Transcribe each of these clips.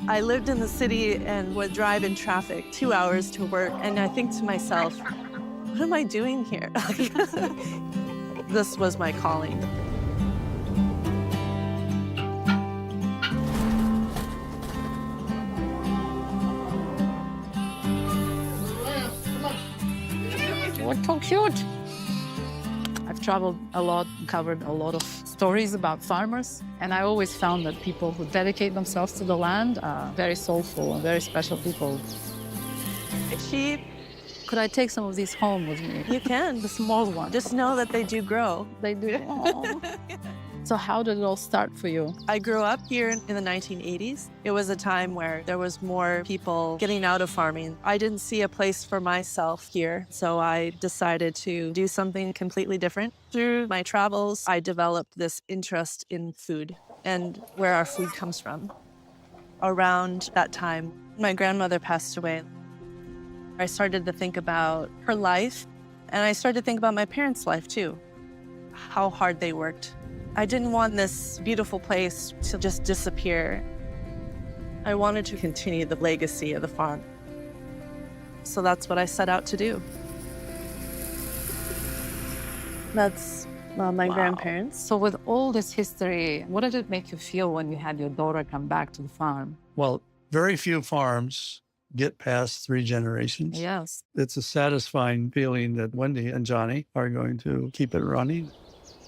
I lived in the city and would drive in traffic 2 hours to work, and I think to myself, what am I doing here? This was my calling. What so cute? I've traveled a lot, covered a lot of stories about farmers, and I always found that people who dedicate themselves to the land are very soulful and very special people. Sheep, Could I take some of these home with me? you can. The small ones. Just know that they do grow. They do. Aw. So how did it all start for you? I grew up here in the 1980s. It was a time where there was more people getting out of farming. I didn't see a place for myself here, so I decided to do something completely different. Through my travels, I developed this interest in food and where our food comes from. Around that time, my grandmother passed away. I started to think about her life, and I started to think about my parents' life too, how hard they worked. I didn't want this beautiful place to just disappear. I wanted to continue the legacy of the farm. So that's what I set out to do. That's my grandparents. So with all this history, what did it make you feel when you had your daughter come back to the farm? Well, very few farms get past 3 generations. Yes. It's a satisfying feeling that Wendy and Johnny are going to keep it running.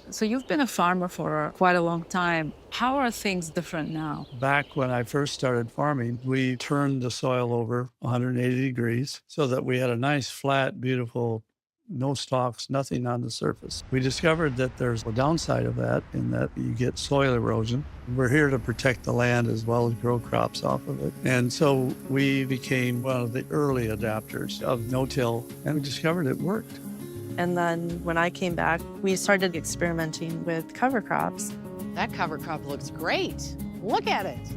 So you've been a farmer for quite a long time. How are things different now? Back when I first started farming, we turned the soil over 180 degrees so that we had a nice, flat, beautiful, no stalks, nothing on the surface. We discovered that there's a downside of that in that you get soil erosion. We're here to protect the land as well as grow crops off of it. And so we became one of the early adapters of no-till, and we discovered it worked. And then when I came back, we started experimenting with cover crops. That cover crop looks great. Look at it.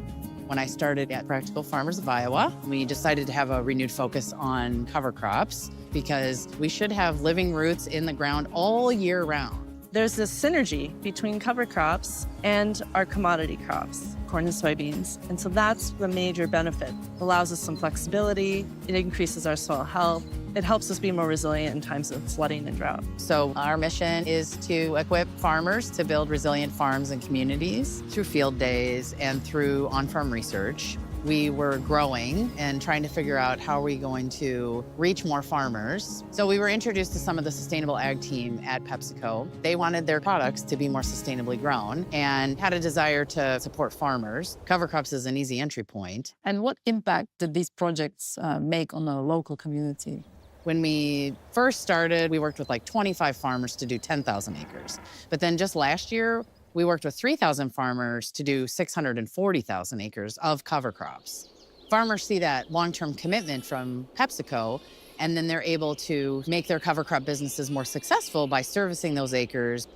When I started at Practical Farmers of Iowa, we decided to have a renewed focus on cover crops because we should have living roots in the ground all year round. There's this synergy between cover crops and our commodity crops, corn and soybeans. And so that's the major benefit. It allows us some flexibility, it increases our soil health, it helps us be more resilient in times of flooding and drought. So our mission is to equip farmers to build resilient farms and communities through field days and through on-farm research. We were growing and trying to figure out how are we going to reach more farmers. So we were introduced to some of the sustainable ag team at PepsiCo. They wanted their products to be more sustainably grown and had a desire to support farmers. Cover crops is an easy entry point. And what impact did these projects make on the local community? When we first started, we worked with like 25 farmers to do 10,000 acres. But then just last year, we worked with 3,000 farmers to do 640,000 acres of cover crops. Farmers see that long-term commitment from PepsiCo, and then they're able to make their cover crop businesses more successful by servicing those acres.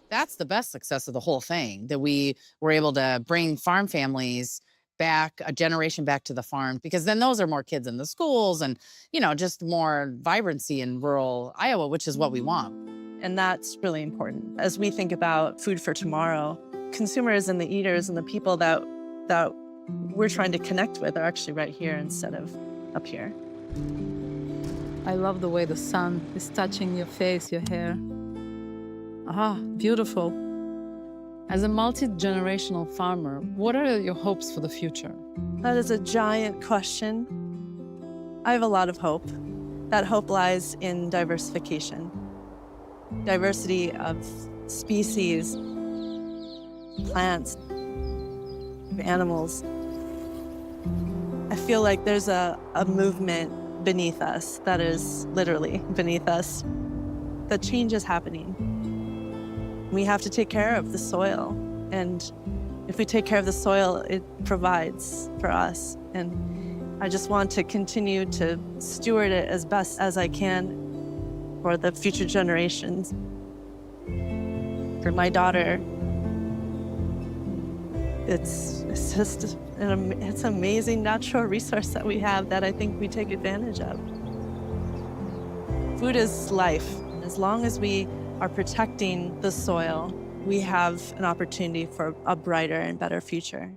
That's the best success of the whole thing, that we were able to bring farm families back, a generation back to the farm, because then those are more kids in the schools and, just more vibrancy in rural Iowa, which is what we want. And that's really important. As we think about food for tomorrow, consumers and the eaters and the people that we're trying to connect with are actually right here instead of up here. I love the way the sun is touching your face, your hair. Ah, beautiful. As a multi-generational farmer, what are your hopes for the future? That is a giant question. I have a lot of hope. That hope lies in diversification. Diversity of species, plants, animals. I feel like there's a movement beneath us that is literally beneath us. The change is happening. We have to take care of the soil. And if we take care of the soil, it provides for us. And I just want to continue to steward it as best as I can for the future generations. For my daughter, it's just it's an amazing natural resource that we have that I think we take advantage of. Food is life. As long as we are protecting the soil, we have an opportunity for a brighter and better future.